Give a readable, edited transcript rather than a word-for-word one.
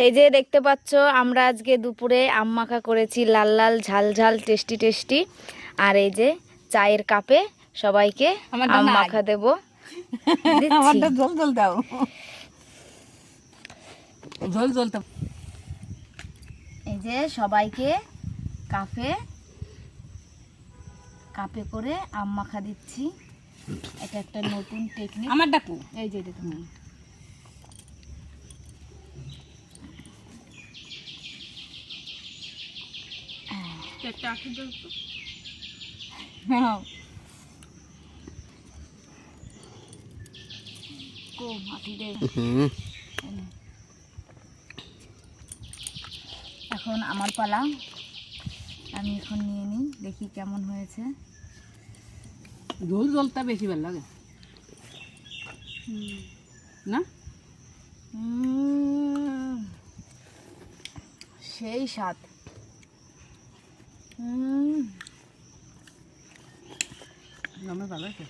এই যে দেখতে পাচ্ছ আমরা আজকে দুপুরে আম মাখা করেছি, লাল লাল ঝাল ঝাল টেস্টি টেস্টি। আর এই যে চায়ের কাপে সবাইকে আম মাখা দেব। আমারটা ঝোল ঝোল দাও, ঝোল ঝোল তো। এই যে সবাইকে কাপে কাপে করে আম মাখা দিচ্ছি। এটা একটা নতুন টেকনিক। আমার ডাকু এই যে দেখুন, এখন আমার পালা, আমি এখন নিয়ে নিই, দেখি কেমন হয়েছে। ঝোল ঝোলটা বেশি ভালো লাগে না? সেই স্বাদ। আমার ভালো আছে।